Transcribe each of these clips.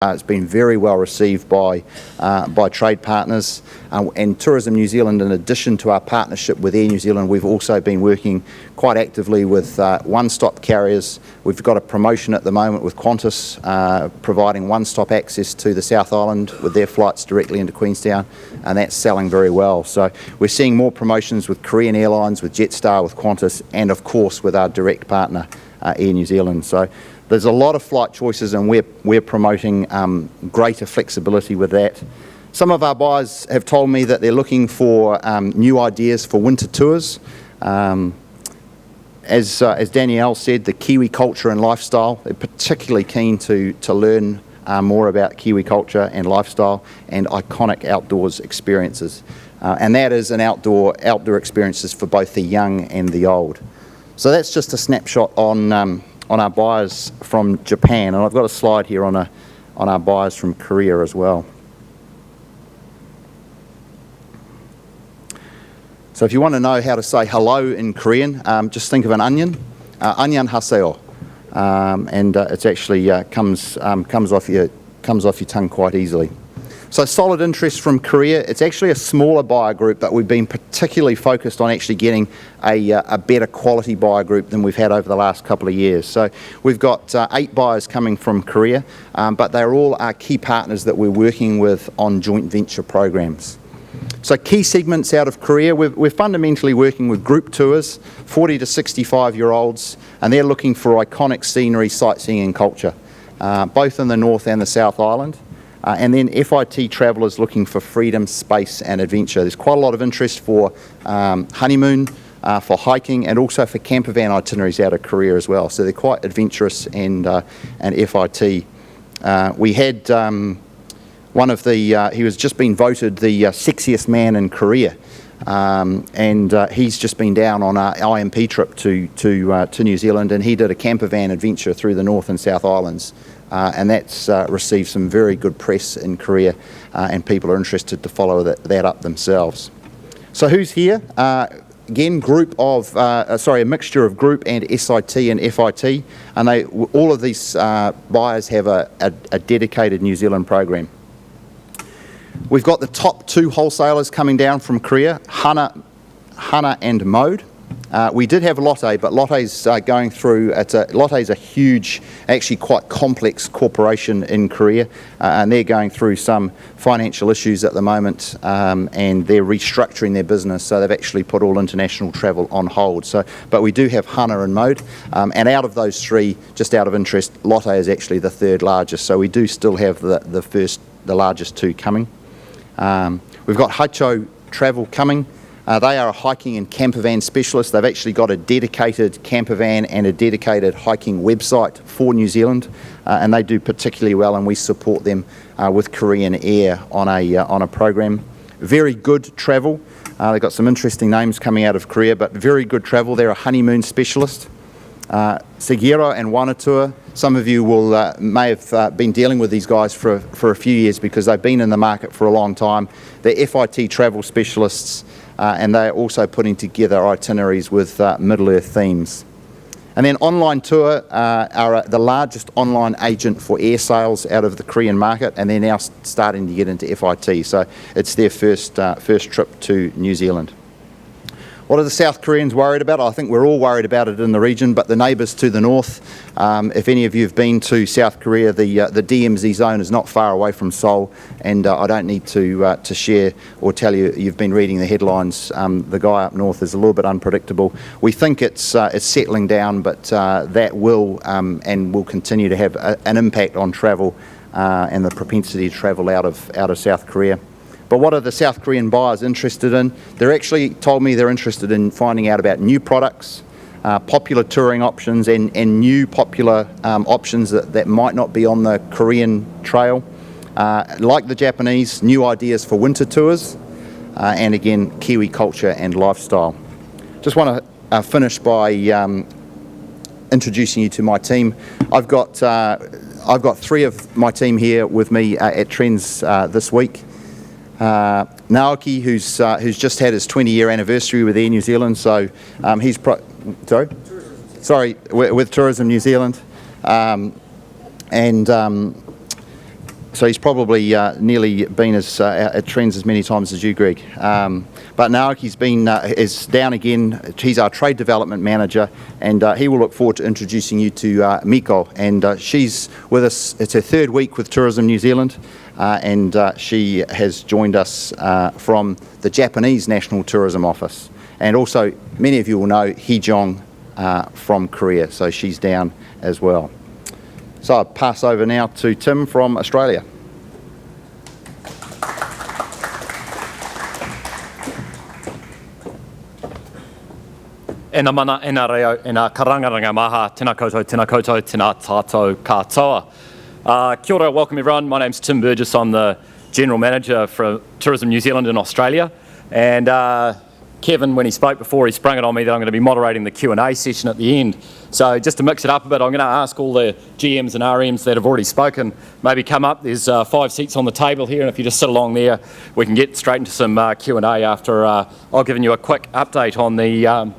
It's been very well received by trade partners and Tourism New Zealand. In addition to our partnership with Air New Zealand, we've also been working quite actively with one-stop carriers. We've got a promotion at the moment with Qantas providing one-stop access to the South Island with their flights directly into Queenstown, and that's selling very well. So we're seeing more promotions with Korean Airlines, with Jetstar, with Qantas, and of course with our direct partner Air New Zealand. So there's a lot of flight choices, and we're promoting greater flexibility with that. Some of our buyers have told me that they're looking for new ideas for winter tours. As Danielle said, the Kiwi culture and lifestyle, they're particularly keen to learn more about Kiwi culture and lifestyle and iconic outdoors experiences. And that is an outdoor experiences for both the young and the old. So that's just a snapshot on our buyers from Japan, and I've got a slide here on our buyers from Korea as well. So if you want to know how to say hello in Korean, just think of an onion, annyeonghaseyo, and it's actually comes off your tongue quite easily. So solid interest from Korea. It's actually a smaller buyer group, but we've been particularly focused on actually getting a better quality buyer group than we've had over the last couple of years. So we've got 8 buyers coming from Korea, but they're all our key partners that we're working with on joint venture programs. So key segments out of Korea, we're fundamentally working with group tours, 40 to 65-year-olds, and they're looking for iconic scenery, sightseeing and culture, both in the North and the South Island. And then FIT travellers looking for freedom, space and adventure. There's quite a lot of interest for honeymoon, for hiking, and also for camper van itineraries out of Korea as well. So they're quite adventurous and FIT. We had one of the, he was just been voted the sexiest man in Korea. And he's just been down on an IMP trip to New Zealand, and he did a camper van adventure through the North and South Islands. And that's received some very good press in Korea, and people are interested to follow that up themselves. So who's here? Again, a mixture of group and SIT and FIT, and all of these buyers have a dedicated New Zealand program. We've got the top 2 wholesalers coming down from Korea, Hana and Mode. We did have Lotte, but Lotte's going through, Lotte's a huge, actually quite complex corporation in Korea, and they're going through some financial issues at the moment, and they're restructuring their business, so they've actually put all international travel on hold. So, but we do have Hana and Mode, and out of those 3, just out of interest, Lotte is actually the 3rd largest, so we do still have the largest 2 coming. We've got Haicho Travel coming. They are a hiking and camper van specialist. They've actually got a dedicated camper van and a dedicated hiking website for New Zealand, and they do particularly well, and we support them with Korean Air on a program. Very good travel. They've got some interesting names coming out of Korea, but very good travel. They're a honeymoon specialist. Seguro and Wanatua, some of you may have been dealing with these guys for a few years because they've been in the market for a long time. They're FIT travel specialists, and they're also putting together itineraries with Middle-earth themes. And then Online Tour are the largest online agent for air sales out of the Korean market, and they're now starting to get into FIT, so it's their first trip to New Zealand. What are the South Koreans worried about? I think we're all worried about it in the region, but the neighbours to the north, if any of you have been to South Korea, the DMZ zone is not far away from Seoul, and I don't need to share or tell you, you've been reading the headlines. The guy up north is a little bit unpredictable. We think it's settling down, but that will and will continue to have an impact on travel and the propensity to travel out of South Korea. But what are the South Korean buyers interested in? They're actually told me they're interested in finding out about new products, popular touring options, and new popular options that might not be on the Korean trail. Like the Japanese, new ideas for winter tours, and again, Kiwi culture and lifestyle. Just want to finish by introducing you to my team. I've got 3 of my team here with me at Trends this week. Naoki, who's just had his 20-year anniversary with Air New Zealand, so he's with Tourism New Zealand, and So he's probably nearly been at Trends as many times as you, Greg. But Naoki's is down again. He's our Trade Development Manager, and he will look forward to introducing you to Miko. And she's with us. It's her third week with Tourism New Zealand, and she has joined us from the Japanese National Tourism Office. And also, many of you will know Hee Jong from Korea, so she's down as well. So I'll pass over now to Tim from Australia. E nā mana, e nā reo, e nā karangaranga maha, tēnā koutou, tēnā tātou katoa. Kia ora, welcome everyone. My name's Tim Burgess. I'm the General Manager for Tourism New Zealand in Australia. And Kevin, when he spoke before, he sprung it on me that I'm going to be moderating the Q&A session at the end. So just to mix it up a bit, I'm going to ask all the GMs and RMs that have already spoken, maybe come up. There's 5 seats on the table here, and if you just sit along there, we can get straight into some Q&A after I've given you a quick update on the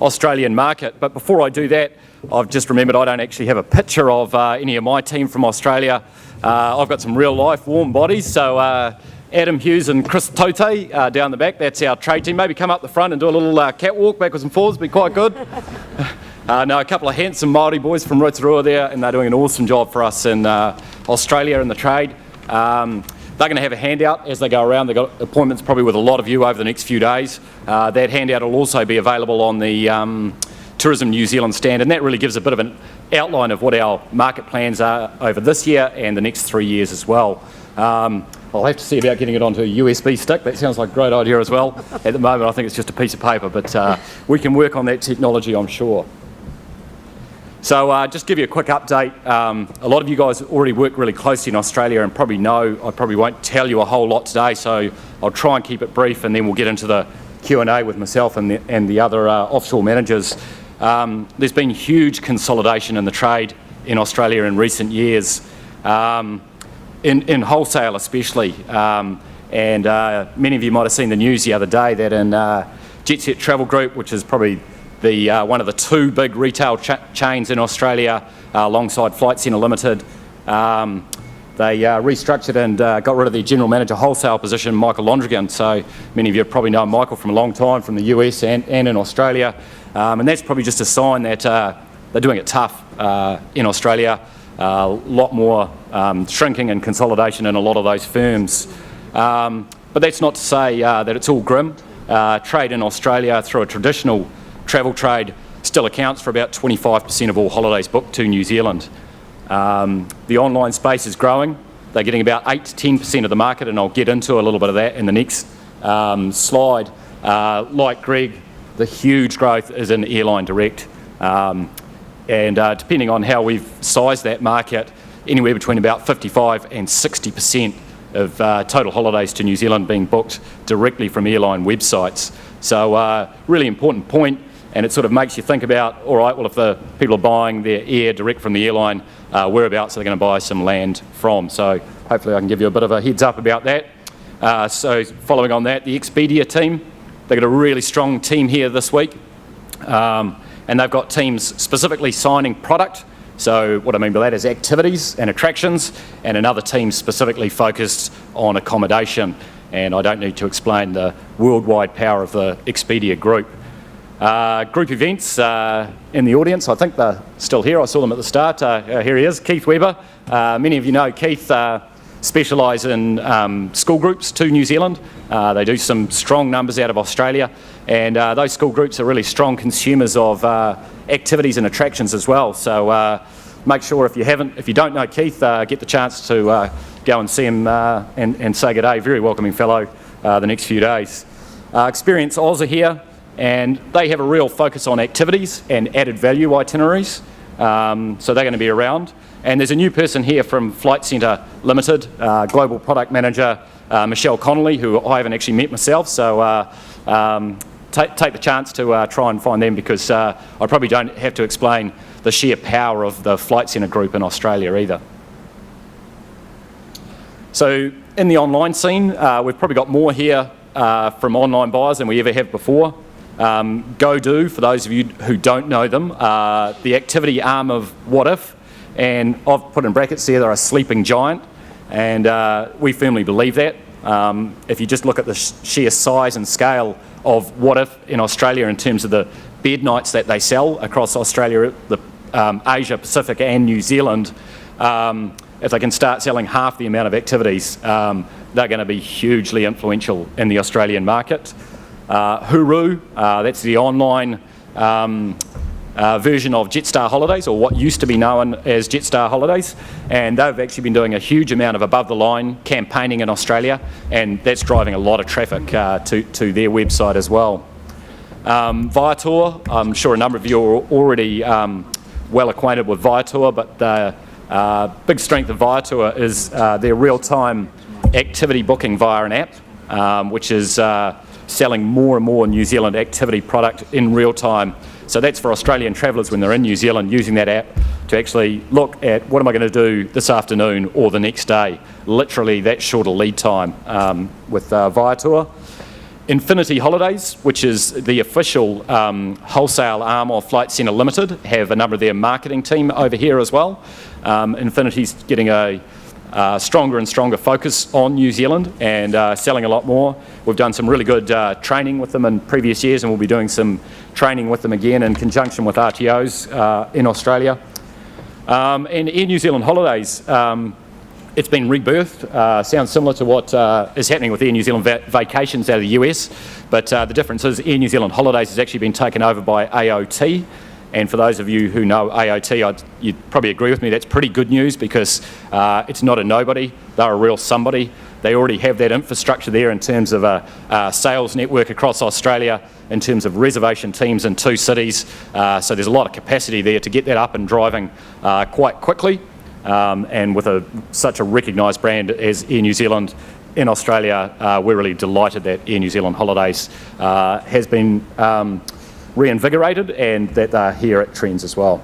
Australian market. But before I do that, I've just remembered I don't actually have a picture of any of my team from Australia. I've got some real life warm bodies, so Adam Hughes and Chris Tote down the back, that's our trade team. Maybe come up the front and do a little catwalk backwards and forwards, be quite good. No, a couple of handsome Māori boys from Rotorua there, and they're doing an awesome job for us in Australia in the trade. They're going to have a handout as they go around. They've got appointments probably with a lot of you over the next few days. That handout will also be available on the Tourism New Zealand stand, and that really gives a bit of an outline of what our market plans are over this year and the next 3 years as well. I'll have to see about getting it onto a USB stick. That sounds like a great idea as well. At the moment, I think it's just a piece of paper, but we can work on that technology, I'm sure. So just give you a quick update. A lot of you guys already work really closely in Australia and probably know I probably won't tell you a whole lot today, so I'll try and keep it brief, and then we'll get into the Q&A with myself and the other offshore managers. There's been huge consolidation in the trade in Australia in recent years. In wholesale especially, and many of you might have seen the news the other day that in Jet Set Travel Group, which is probably one of the 2 big retail chains in Australia, alongside Flight Centre Limited, they restructured and got rid of their general manager wholesale position, Michael Londrigan. So many of you probably know Michael from a long time from the US and in Australia, and that's probably just a sign that they're doing it tough in Australia. A lot more shrinking and consolidation in a lot of those firms. But that's not to say that it's all grim. Trade in Australia through a traditional travel trade still accounts for about 25% of all holidays booked to New Zealand. The online space is growing. They're getting about 8 to 10% of the market, and I'll get into a little bit of that in the next slide. Like Greg, the huge growth is in airline direct. And depending on how we've sized that market, anywhere between about 55 and 60% of total holidays to New Zealand being booked directly from airline websites. So really important point, and it sort of makes you think about, all right, well, if the people are buying their air direct from the airline, whereabouts are they going to buy some land from? So hopefully I can give you a bit of a heads up about that. So following on that, the Expedia team, they've got a really strong team here this week. And they've got teams specifically signing product. So what I mean by that is activities and attractions, and another team specifically focused on accommodation. And I don't need to explain the worldwide power of the Expedia group. Group events in the audience, I think they're still here. I saw them at the start. Here he is, Keith Weber. Many of you know Keith specialise in school groups to New Zealand. They do some strong numbers out of Australia, and those school groups are really strong consumers of activities and attractions as well. So make sure if you don't know Keith, get the chance to go and see him and say good day. Very welcoming fellow the next few days. Experience Oz are here, and they have a real focus on activities and added value itineraries. So they're going to be around. And there's a new person here from Flight Centre Limited, Global Product Manager Michelle Connolly, who I haven't actually met myself. So take the chance to try and find them, because I probably don't have to explain the sheer power of the Flight Centre group in Australia either. So in the online scene, we've probably got more here from online buyers than we ever have before. GoDo, for those of you who don't know them, the activity arm of What If, and I've put in brackets there, they're a sleeping giant. and we firmly believe that. If you just look at the sheer size and scale of What If in Australia in terms of the bed nights that they sell across Australia, Asia, Pacific and New Zealand, if they can start selling half the amount of activities, they're going to be hugely influential in the Australian market. Huru, that's the online version of Jetstar Holidays, or what used to be known as Jetstar Holidays, and they've actually been doing a huge amount of above-the-line campaigning in Australia, and that's driving a lot of traffic to their website as well. Viator, I'm sure a number of you are already well acquainted with Viator, but the big strength of Viator is their real-time activity booking via an app, which is selling more and more New Zealand activity product in real time. So that's for Australian travellers when they're in New Zealand using that app to actually look at what am I going to do this afternoon or the next day. Literally that shorter lead time with Viator. Infinity Holidays, which is the official wholesale arm of Flight Centre Limited, have a number of their marketing team over here as well. Infinity's getting a stronger and stronger focus on New Zealand and selling a lot more. We've done some really good training with them in previous years, and we'll be doing some training with them again in conjunction with RTOs in Australia. And Air New Zealand Holidays, it's been rebirthed. Sounds similar to what is happening with Air New Zealand Vacations out of the US, but the difference is Air New Zealand Holidays has actually been taken over by AOT. And for those of you who know AOT, you'd probably agree with me, that's pretty good news because it's not a nobody, they're a real somebody. They already have that infrastructure there in terms of a sales network across Australia, in terms of reservation teams in 2 cities. So there's a lot of capacity there to get that up and driving quite quickly. And with such a recognised brand as Air New Zealand in Australia, we're really delighted that Air New Zealand Holidays has been reinvigorated and that they're here at Trends as well.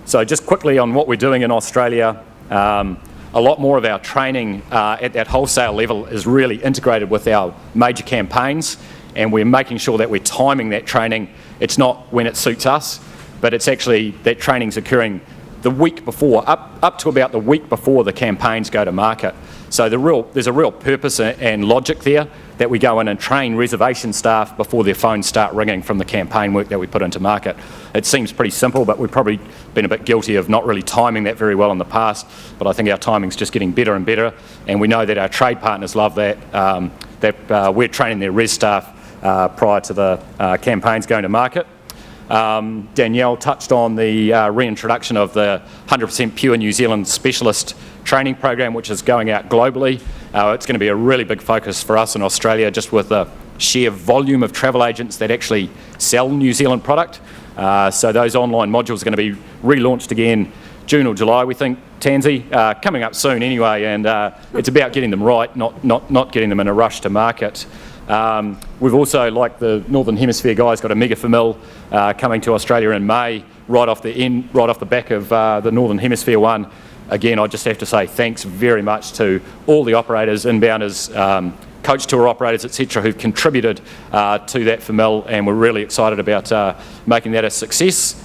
So just quickly on what we're doing in Australia, a lot more of our training at that wholesale level is really integrated with our major campaigns, and we're making sure that we're timing that training. It's not when it suits us, but it's actually that training's occurring the week before, up to about the week before the campaigns go to market. So there's a real purpose and logic there that we go in and train reservation staff before their phones start ringing from the campaign work that we put into market. It seems pretty simple, but we've probably been a bit guilty of not really timing that very well in the past, but I think our timing's just getting better and better, and we know that our trade partners love that, we're training their res staff prior to the campaigns going to market. Danielle touched on the reintroduction of the 100% Pure New Zealand Specialist Training Program, which is going out globally. It's going to be a really big focus for us in Australia, just with the sheer volume of travel agents that actually sell New Zealand product. So those online modules are going to be relaunched again June or July, we think, Tansy, coming up soon anyway, and it's about getting them right, not getting them in a rush to market. We've also, like the Northern Hemisphere guys, got a mega famil coming to Australia in May, right off the back of the Northern Hemisphere one. Again, I just have to say thanks very much to all the operators, inbounders, coach tour operators, etc., who've contributed to that famil, and we're really excited about making that a success.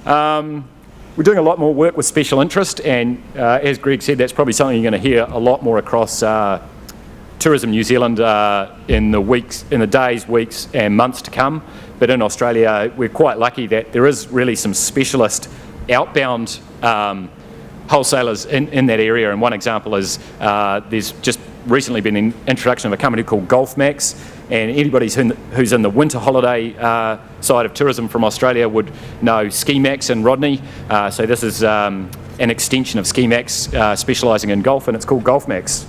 We're doing a lot more work with special interest, and as Greg said, that's probably something you're going to hear a lot more across Tourism New Zealand in the days, weeks and months to come. But in Australia, we're quite lucky that there is really some specialist outbound wholesalers in that area, and one example is there's just recently been an introduction of a company called GolfMax, and anybody who's in the winter holiday side of tourism from Australia would know SkiMax and Rodney. So this is an extension of SkiMax specialising in golf, and it's called GolfMax.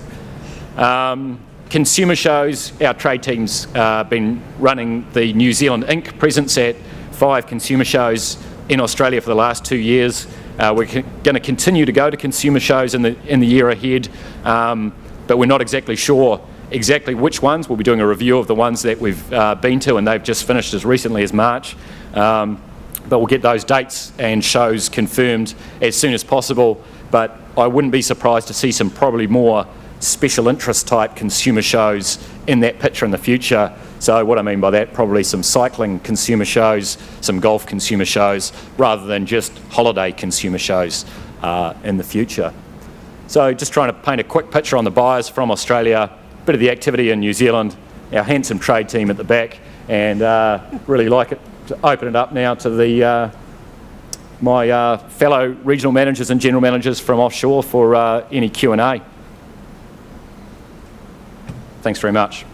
Consumer shows, our trade team's been running the New Zealand Inc. presence at 5 consumer shows in Australia for the last 2 years. We're going to continue to go to consumer shows in the year ahead, but we're not exactly sure exactly which ones. We'll be doing a review of the ones that we've been to, and they've just finished as recently as March. But we'll get those dates and shows confirmed as soon as possible. But I wouldn't be surprised to see some probably more special interest type consumer shows in that picture in the future. So what I mean by that, probably some cycling consumer shows, some golf consumer shows, rather than just holiday consumer shows in the future. So just trying to paint a quick picture on the buyers from Australia, a bit of the activity in New Zealand, our handsome trade team at the back, and really like it to open it up now to the my fellow regional managers and general managers from offshore for any Q&A. Thanks very much.